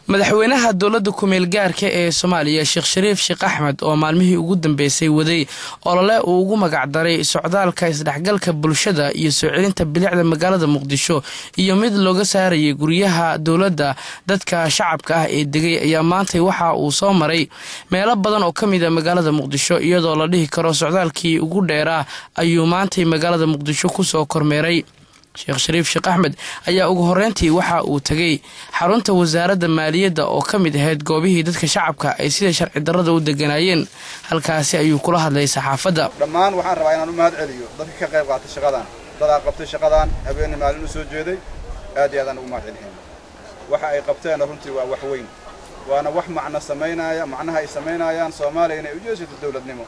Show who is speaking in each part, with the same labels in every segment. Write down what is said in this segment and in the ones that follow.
Speaker 1: madaxweynaha dowladda ku-meel gaarka ee Soomaaliya Sheekh Shariif Sheekh Axmed oo maalmihii ugu dambeysay waday olole uu ugu magac daray socdaalka isdhexgalka bulshada iyo soo celinta bilicda magaalada Muqdisho iyo mid looga saarayay guryaha dowladda dadka shacabka ah ee degay ayaa maantay waxa uu soo maray meelo badan oo kamid ah magaalada Muqdisho iyadoo la dhihi karo socdaalkii ugu dheeraa ayuu maantay magaalada Muqdisho ku soo kormeeray Sheekh Shariif Sheekh Axmed ayaa ugu horeyntii waxa uu tagay xarunta wasaaradda maaliyadda oo kamid ahayd goobihii dadka shacabka ay sida sharci darrada u deganayeen halkaasi ayuu kula hadlay saxaafadda
Speaker 2: dhammaan waxaan rabaa inaan u mahad celiyo dadka ka qayb qaatay shaqadan dad qabtay shaqadan habeen maalin u soo jeeday aad iyo aad ugu mahad celinayn waxa ay qabteen runtii waa wax weyn waana wax macnaha ay sameynayaan Soomaaliya inay u jeesato dawladnimo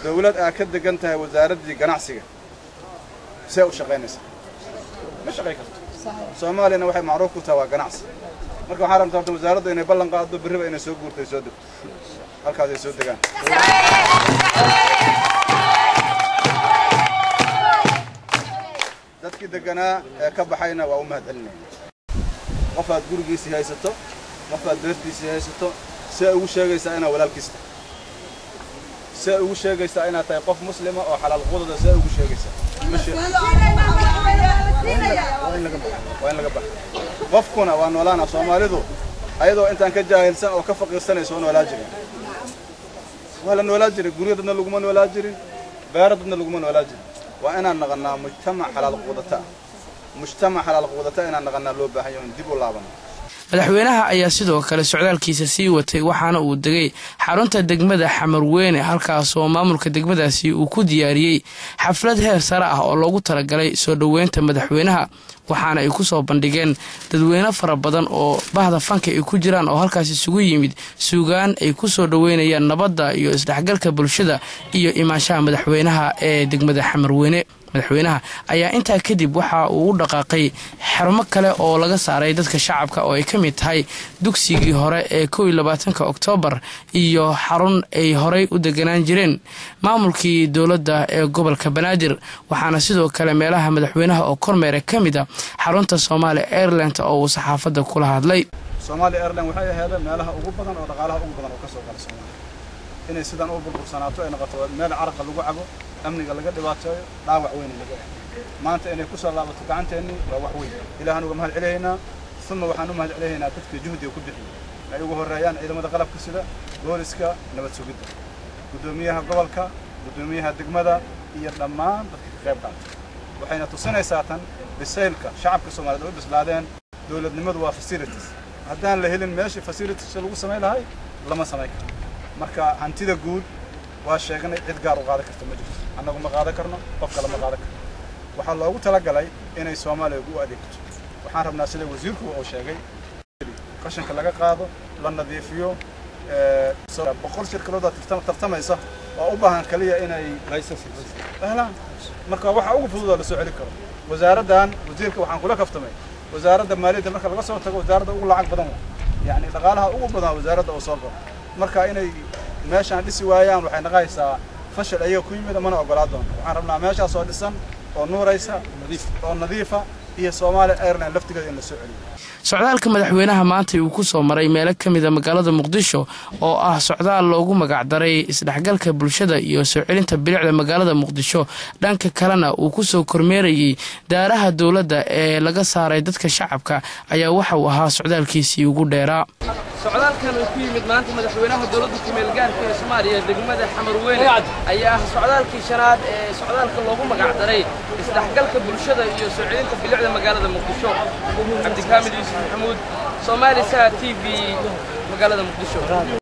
Speaker 2: dawlad ay ka degan tahay wasaaradda ganacsiga سأو شقينيس مش شقيك Soomaaliya waxay macruuf ku tahay ganacsi marka waxaan rabtaa wasaaradda inay ballan qaado bariba inay soo guurtay soo degto halkaas ay soo degaan dadkii deganaa ee ka baxayna waa u mahad celinayna qofaad gurigiisa haysato qofaad beertiisa haysato si ugu sheegaysaa inaa walaalkiista si ugu sheegaysaa inaa tahay qof muslima oo xalaal qodada si ugu sheegaysaa وين لقى قفكنا وانولانا Soomaalidu ayadoo intaan ka jaahilsan oo ka faqiirsanayso wala jirin wala jirin guriyadna laguma wala jirin beeradna laguma wala jirin waa inaan naqanaa mujtamac xalaal qodata inaan naqanaa loo baahan yahay dib u laabano
Speaker 1: madaxweynaha ayaa sidoo kale socdaalkiisa sii watay waxaana uu degay xarunta degmada Xamarweyne halkaas oo maamulka degmadaasi uu ku diyaariyay xaflad heer sare ah oo loogu talagalay soo dhaweynta madaxweynaha waxaana ay ku soo bandhigeen dadweyne fara badan oo bahda fanka ay ku jiraan oo halkaas isugu yimid suugaan ay ku soo dhaweynayaan nabadda iyo isdhexgalka bulshada iyo imaanshaha madaxweynaha ee degmada Xamarweyne madaxweynaha ayaa intaa kadib waxa uu u dhaqaaqay xarumo kale oo laga saaray dadka shacabka oo ay kamid tahay dugsigii hore ee 22 Oktoobar iyo xarun ay horey u deganaan jireen maamulkii dowladda ee gobolka Banaadir waxaana sidoo kale meelaha madaxweynaha oo kormeer kamid ah xarunta Somali Airlines oo saxaafadda kula hadlay
Speaker 2: Somali Airlines waxay ahayd meelaha ugu badan oo dhaqaalaha ugu badan oo ka soo galay Soomaaliya inay sidaan u burbursanaato ay noqoto meel caraq lagu cabo amniga laga dhibaateeyo dhaawac weyn laga maanta inay ku soo laabato gacanteeni waa wax weyn ilaahan uga mahad celeynaa thumma waxaan u mahad celeynaa dadka juhdiga ku bixiyay ay ugu horeeyaan ciidamada qalabka sida booliska nabad sugidda gudoomiyaha gobolka gudoomiyaha degmada iyo dhammaan dadka ka qayb qaatay waxayna tusinaysaa tan biseylka shacabka Soomaaliyeed oo bislaadeen dawladnimadu waa facilities haddaan la helin meeshii facilities lagu sameey lahay lama sameey karo marka hantida guud waa sheeganay cid gaar u qaada karto ma jirto anagu ma qaada karno qof kale ma qaada karno waxa loogu talagalay inay Soomaaliya u adeegto waxaan rabnaa sida wasiirku uu sheegay qashanka laga qaado la nadiifiyo boqol shirkadooda tartamaysa oo u baahan kaliya inay ahlan marka waxa ugu fudud la soo celin karo wasaaraddan wasiirka waxaan kula kaftamay wasaaradda maaliyadda marka laga soo tago wasaaradda ugu lacag badan yani dhaqaalaha ugu badan wasaaradda oo soo galo marka inay meeshaan dhisi waayaan waxay naqaysaa fashil ayaga ku yimid mana ogolaa doon waxaan rabnaa meeshaas oo dhisan oo nuuraysa nadiifa iyo Somali Airlines laftigeeda in la soo celiyo
Speaker 1: socdaalka madaxweynaha maanta uu ku soo maray meelo kamid ah magaalada Muqdisho oo ah socdaal loogu magac daray isdhexgalka bulshada iyo soo celinta bilicda magaalada Muqdisho dhanka kalena uu ku soo kormeerayay daaraha dawladda ee laga saaray dadka shacabka ayaa waxa uu ahaa socdaalkiisii ugu dheeraa socdaalkan uu ku yimid maanta madaxweynaha dowladda ku-meel gaarka ee Soomaaliya degmada Xamarweyne ayaa socdaalkii shanaad ee socdaalka loogu magac daray isdhexgalka bulshada iyo soo celinta bilicda magaalada Muqdisho Abdi Kaamil Yusuf Maxamuud Somali TV magaalada Muqdisho